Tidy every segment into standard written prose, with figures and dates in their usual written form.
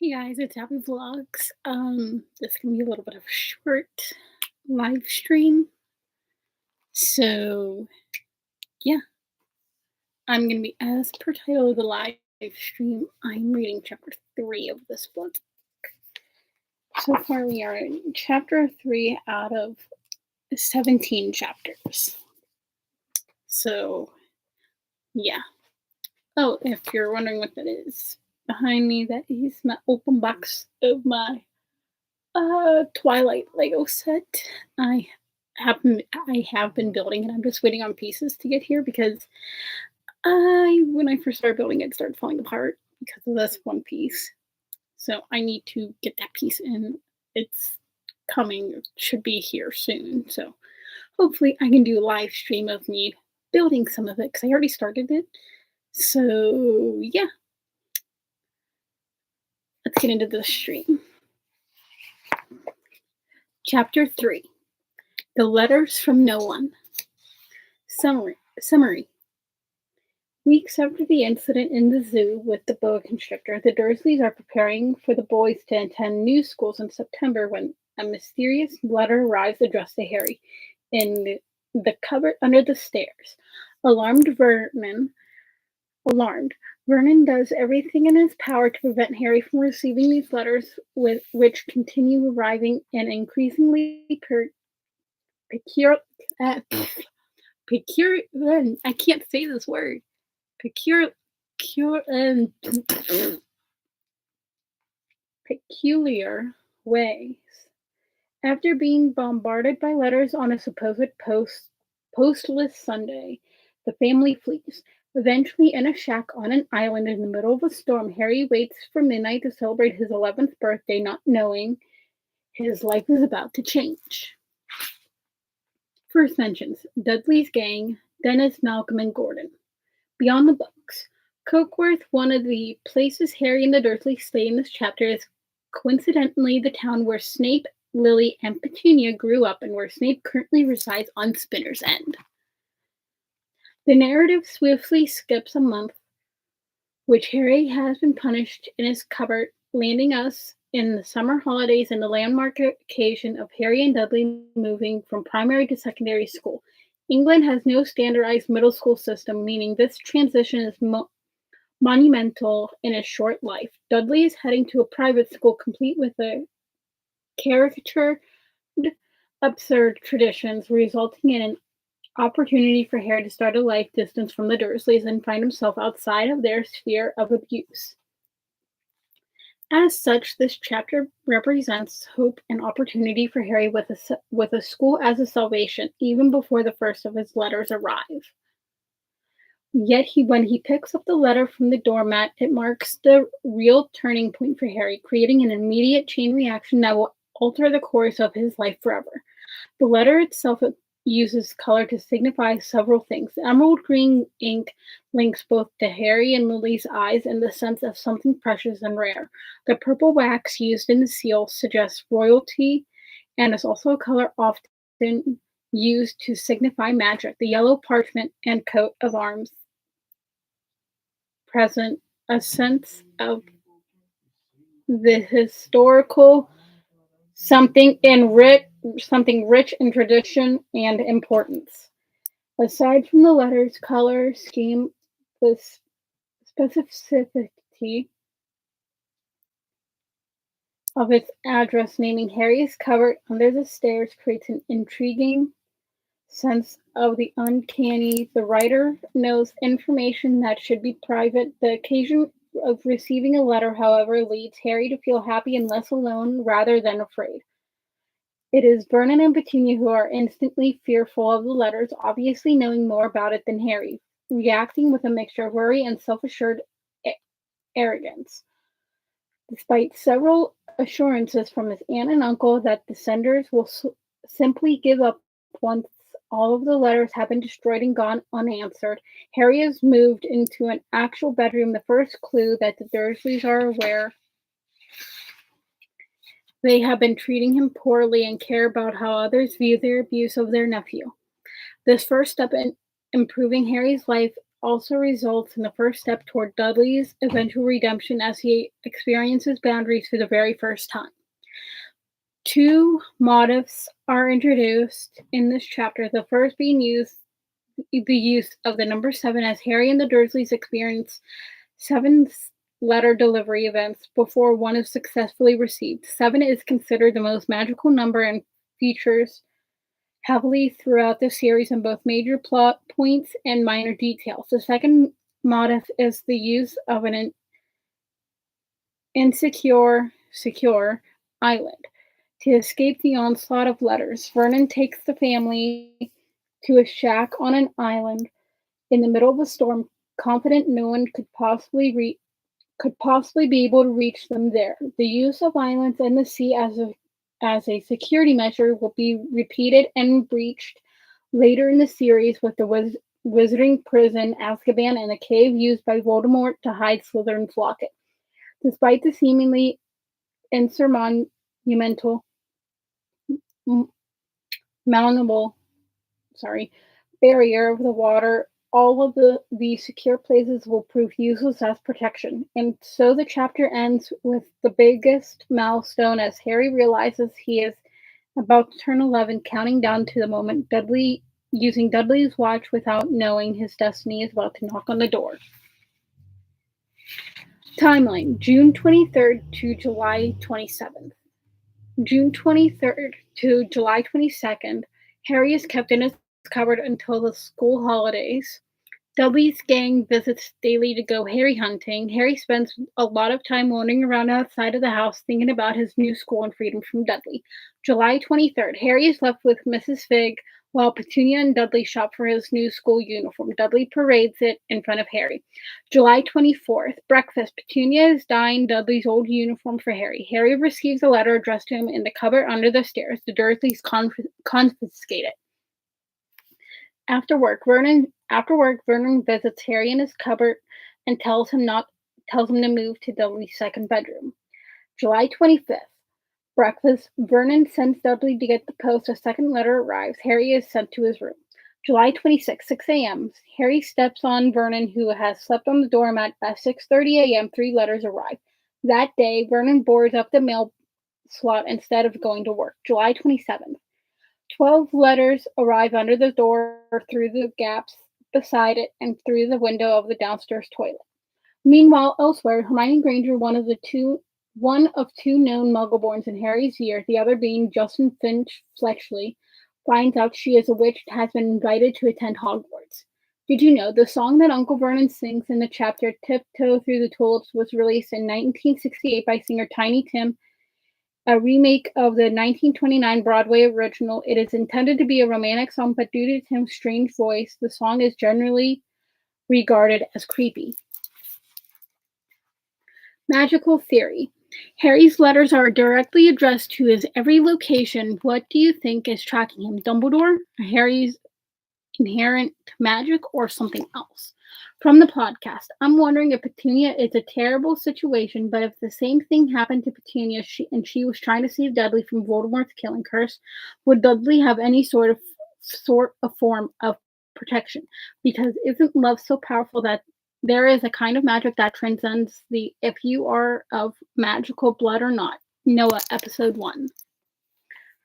Hey guys, it's Happy Vlogs. This can be a little bit of a short live stream. So yeah, I'm gonna be, as per title of the live stream, I'm reading chapter 3 of this book. So far we are in chapter 3 out of 17 chapters. So yeah. Oh, if you're wondering what that is, behind me that is my open box of my Twilight Lego set. I I have been building it. I'm just waiting on pieces to get here because when I first started building it started falling apart because of this one piece. So I need to get that piece in. It's coming. It should be here soon. So hopefully I can do a live stream of me building some of it because I already started it. So yeah, let's get into the stream. Chapter 3. The Letters from No One. Summary. Weeks after the incident in the zoo with the boa constrictor, the Dursleys are preparing for the boys to attend new schools in September when a mysterious letter arrives addressed to Harry in the cupboard under the stairs. Alarmed, Vernon does everything in his power to prevent Harry from receiving these letters, which continue arriving in increasingly peculiar. I can't say this word. Peculiar, peculiar ways. After being bombarded by letters on a supposed postless Sunday, the family flees. Eventually, in a shack on an island in the middle of a storm, Harry waits for midnight to celebrate his 11th birthday, not knowing his life is about to change. First mentions Dudley's gang, Dennis, Malcolm, and Gordon. Beyond the books. Cokeworth, one of the places Harry and the Dursleys stay in this chapter, is coincidentally the town where Snape, Lily, and Petunia grew up and where Snape currently resides on Spinner's End. The narrative swiftly skips a month, which Harry has been punished in his cupboard, landing us in the summer holidays and the landmark occasion of Harry and Dudley moving from primary to secondary school. England has no standardized middle school system, meaning this transition is monumental in a short life. Dudley is heading to a private school complete with a caricatured, absurd traditions, resulting in an opportunity for Harry to start a life distance from the Dursleys and find himself outside of their sphere of abuse. As such, this chapter represents hope and opportunity for Harry with a school as a salvation, even before the first of his letters arrive. Yet when he picks up the letter from the doormat, it marks the real turning point for Harry, creating an immediate chain reaction that will alter the course of his life forever. The letter itself uses color to signify several things. The emerald green ink links both to Harry and Lily's eyes and the sense of something precious and rare. The purple wax used in the seal suggests royalty and is also a color often used to signify magic. The yellow parchment and coat of arms present a sense of the historical something rich in tradition and importance. Aside from the letter's color scheme, the specificity of its address naming Harry's cupboard under the stairs creates an intriguing sense of the uncanny. The writer knows information that should be private. The occasion of receiving a letter, however, leads Harry to feel happy and less alone rather than afraid. It is Vernon and Petunia who are instantly fearful of the letters, obviously knowing more about it than Harry, reacting with a mixture of worry and self-assured arrogance. Despite several assurances from his aunt and uncle that the senders will simply give up once all of the letters have been destroyed and gone unanswered, Harry has moved into an actual bedroom, the first clue that the Dursleys are aware they have been treating him poorly and care about how others view their abuse of their nephew. This first step in improving Harry's life also results in the first step toward Dudley's eventual redemption as he experiences boundaries for the very first time. Two motifs are introduced in this chapter, the first being the use of the number 7 as Harry and the Dursleys experience 7 letter delivery events before one is successfully received. 7 is considered the most magical number and features heavily throughout the series in both major plot points and minor details. The second motif is the use of an secure island. To escape the onslaught of letters, Vernon takes the family to a shack on an island in the middle of a storm, confident no one could possibly be able to reach them there. The use of islands and the sea as a security measure will be repeated and breached later in the series with the wizarding prison Azkaban and the cave used by Voldemort to hide Slytherin's locket. Despite the seemingly insurmountable mountable barrier of the water, all of the secure places will prove useless as protection. And so the chapter ends with the biggest milestone as Harry realizes he is about to turn 11, counting down to the moment using Dudley's watch without knowing his destiny is about to knock on the door. Timeline: June 23rd to July 27th. June 23rd to July 22nd, Harry is kept in his cupboard until the school holidays. Dudley's gang visits daily to go Harry hunting. Harry spends a lot of time wandering around outside of the house thinking about his new school and freedom from Dudley. July 23rd, Harry is left with Mrs. Figg while Petunia and Dudley shop for his new school uniform. Dudley parades it in front of Harry. July 24th, breakfast. Petunia is dyeing Dudley's old uniform for Harry. Harry receives a letter addressed to him in the cupboard under the stairs. The Dursleys confiscate it. After work, Vernon visits Harry in his cupboard and tells him to move to Dudley's second bedroom. July 25th, breakfast. Vernon sends Dudley to get the post. A second letter arrives. Harry is sent to his room. July 26th, 6 a.m. Harry steps on Vernon, who has slept on the doormat. At 6:30 a.m., 3 letters arrive. That day, Vernon boards up the mail slot instead of going to work. July 27th. 12 letters arrive under the door, through the gaps beside it, and through the window of the downstairs toilet. Meanwhile, elsewhere, Hermione Granger, one of two known Muggleborns in Harry's year, the other being Justin Finch Fletchley, finds out she is a witch and has been invited to attend Hogwarts. Did you know the song that Uncle Vernon sings in the chapter Tiptoe Through the Tulips was released in 1968 by singer Tiny Tim, a remake of the 1929 Broadway original? It is intended to be a romantic song, but due to Tim's strange voice, the song is generally regarded as creepy. Magical theory. Harry's letters are directly addressed to his every location. What do you think is tracking him? Dumbledore? Harry's inherent magic, or something else? From the podcast, I'm wondering if Petunia is a terrible situation, but if the same thing happened to Petunia and she was trying to save Dudley from Voldemort's killing curse, would Dudley have any sort of form of protection? Because isn't love so powerful that there is a kind of magic that transcends the if you are of magical blood or not? Noah, episode 1.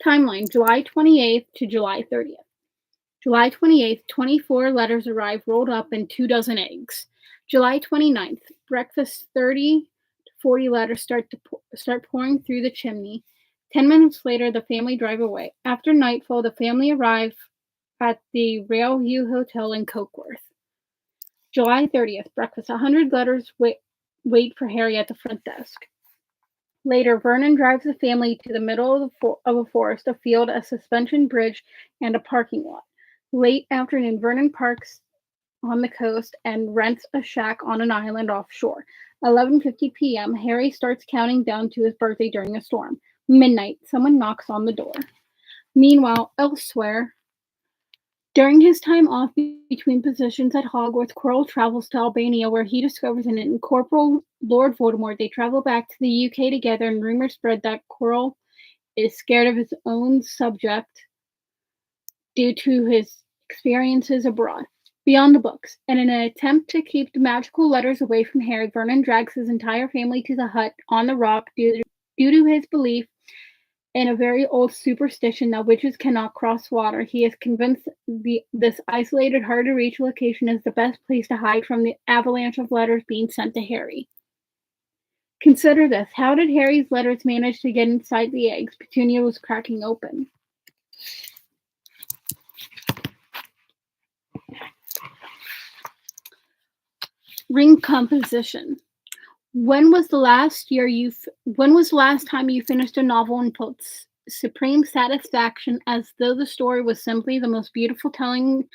Timeline: July 28th to July 30th. July 28th, 24 letters arrive rolled up in 2 dozen eggs. July 29th, breakfast. 30 to 40 letters start pouring through the chimney. 10 minutes later, the family drive away. After nightfall, the family arrive at the Railview Hotel in Cokeworth. July 30th, breakfast. 100 letters wait for Harry at the front desk. Later, Vernon drives the family to the middle of a forest, a field, a suspension bridge, and a parking lot. Late afternoon, Vernon parks on the coast and rents a shack on an island offshore. 11:50 p.m., Harry starts counting down to his birthday during a storm. Midnight, someone knocks on the door. Meanwhile, elsewhere, during his time off between positions at Hogwarts, Quirrell travels to Albania, where he discovers an incorporeal Lord Voldemort. They travel back to the UK together, and rumors spread that Quirrell is scared of his own subject due to his experiences abroad. beyond the books. And in an attempt to keep the magical letters away from Harry, Vernon drags his entire family to the hut on the rock due to his belief in a very old superstition that witches cannot cross water. He is convinced this isolated, hard to reach location is the best place to hide from the avalanche of letters being sent to Harry. Consider this. How did Harry's letters manage to get inside the eggs Petunia was cracking open? Ring composition. When was the last time you finished a novel and felt supreme satisfaction as though the story was simply the most beautiful telling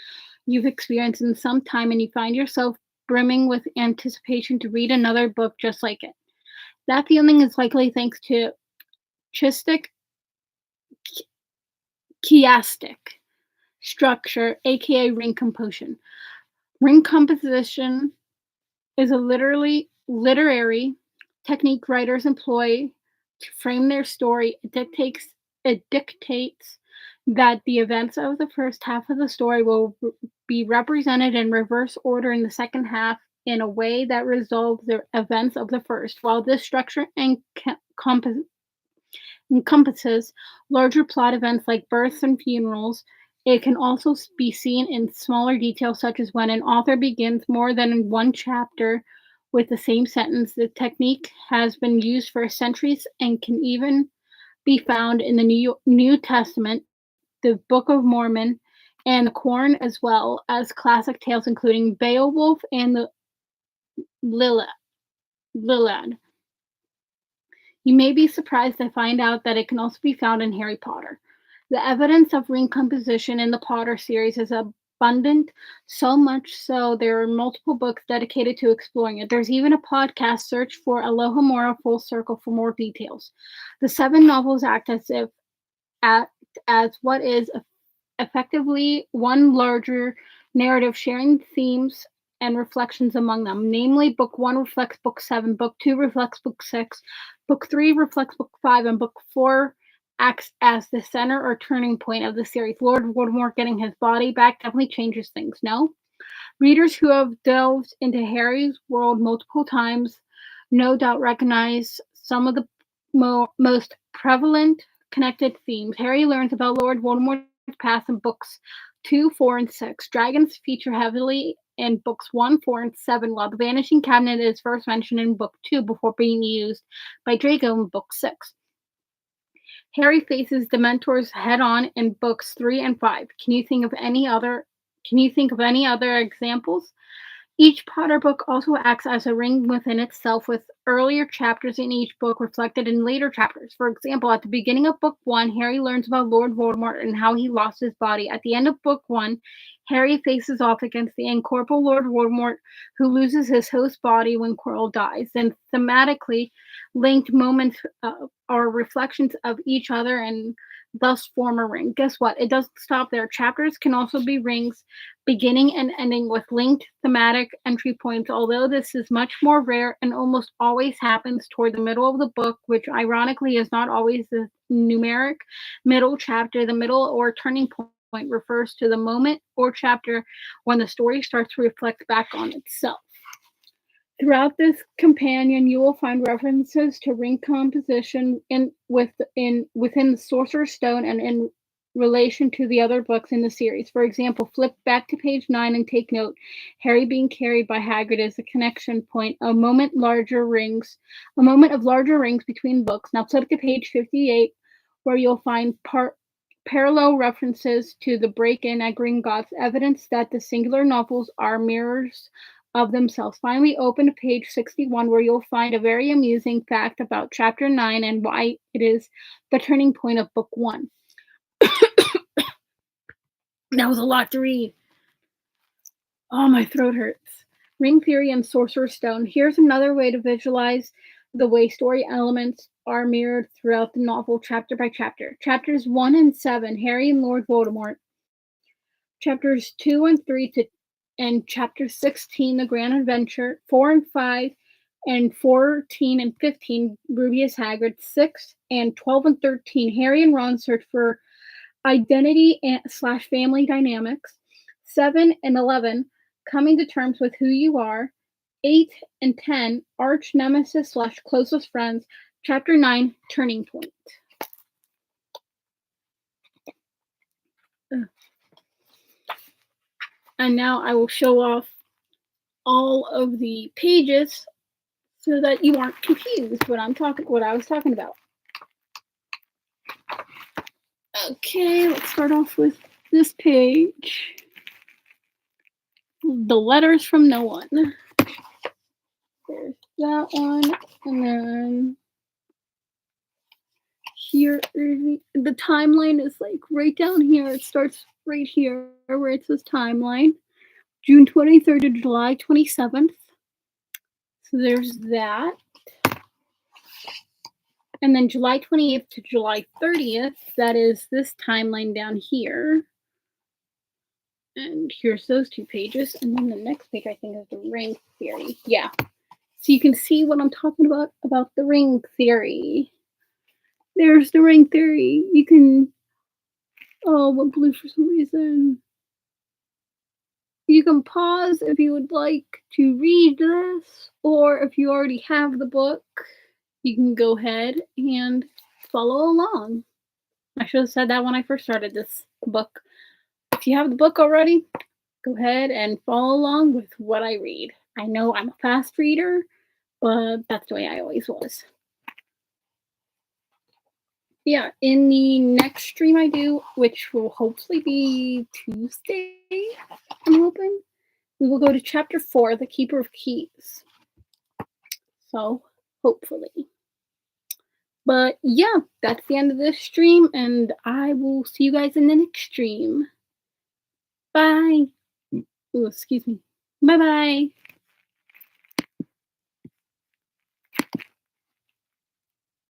you've experienced in some time and you find yourself brimming with anticipation to read another book just like it? That feeling is likely thanks to chiastic structure, aka ring composition. Ring composition is a literary technique writers employ to frame their story. It dictates that the events of the first half of the story will be represented in reverse order in the second half in a way that resolves the events of the first. While this structure encompasses larger plot events like births and funerals, it can also be seen in smaller details, such as when an author begins more than one chapter with the same sentence. The technique has been used for centuries and can even be found in the New Testament, the Book of Mormon, and the Quran, as well as classic tales including Beowulf and the Liliad. You may be surprised to find out that it can also be found in Harry Potter. The evidence of ring composition in the Potter series is abundant, so much so there are multiple books dedicated to exploring it. There's even a podcast. Search for Aloha Mora Full Circle for more details. The 7 novels act as what is effectively one larger narrative, sharing themes and reflections among them. Namely, Book 1 reflects Book 7, Book 2 reflects Book 6, Book 3 reflects Book 5, and Book 4 acts as the center or turning point of the series. Lord Voldemort getting his body back definitely changes things, no? Readers who have delved into Harry's world multiple times no doubt recognize some of the most prevalent connected themes. Harry learns about Lord Voldemort's past in books 2, 4, and 6. Dragons feature heavily in books 1, 4, and 7, while the Vanishing Cabinet is first mentioned in book 2 before being used by Draco in book 6. Harry faces Dementors head-on in books 3 and 5. Can you think of any other examples? Each Potter book also acts as a ring within itself, with earlier chapters in each book reflected in later chapters. For example, at the beginning of Book 1, Harry learns about Lord Voldemort and how he lost his body. At the end of Book 1, Harry faces off against the incorporeal Lord Voldemort, who loses his host body when Quirrell dies. Then thematically linked moments are reflections of each other and thus form a ring. Guess what? It doesn't stop there. Chapters can also be rings, beginning and ending with linked thematic entry points, although this is much more rare and almost always happens toward the middle of the book, which ironically is not always the numeric middle chapter. The middle or turning point refers to the moment or chapter when the story starts to reflect back on itself. Throughout this companion, you will find references to ring composition within the Sorcerer's Stone and in relation to the other books in the series. For example, flip back to page 9 and take note. Harry being carried by Hagrid is a connection point, a moment of larger rings between books. Now flip to page 58, where you'll find parallel references to the break-in at Gringotts, evidence that the singular novels are mirrors of themselves. Finally, open to page 61, where you'll find a very amusing fact about chapter 9 and why it is the turning point of book 1. That was a lot to read. Oh, my throat hurts. Ring theory and Sorcerer's Stone. Here's another way to visualize the way story elements are mirrored throughout the novel, chapter by chapter. Chapters 1 and 7, Harry and Lord Voldemort. Chapters 2 and 3 and chapter 16, The Grand Adventure. 4 and 5 and 14 and 15, Rubius Hagrid. 6 and 12 and 13, Harry and Ron search for identity / family dynamics. 7 and 11, coming to terms with who you are. 8 and 10, arch nemesis slash closest friends. Chapter 9, turning point. And now I will show off all of the pages so that you aren't confused what I was talking about. Okay, let's start off with this page. The letters from no one. There's that one, and then here the timeline is like right down here. It starts right here where it says timeline. June 23rd to July 27th. So there's that. And then July 28th to July 30th, that is this timeline down here. And here's those two pages. And then the next page, I think, is the ring theory. Yeah. So you can see what I'm talking about the ring theory. There's the ring theory. You can, went blue for some reason. You can pause if you would like to read this, or if you already have the book, you can go ahead and follow along. I should have said that when I first started this book. If you have the book already, go ahead and follow along with what I read. I know I'm a fast reader, but that's the way I always was. Yeah, in the next stream I do, which will hopefully be Tuesday, I'm hoping, we will go to chapter 4, The Keeper of Keys. So, hopefully. But yeah, that's the end of this stream, and I will see you guys in the next stream. Bye. Ooh, excuse me. Bye-bye.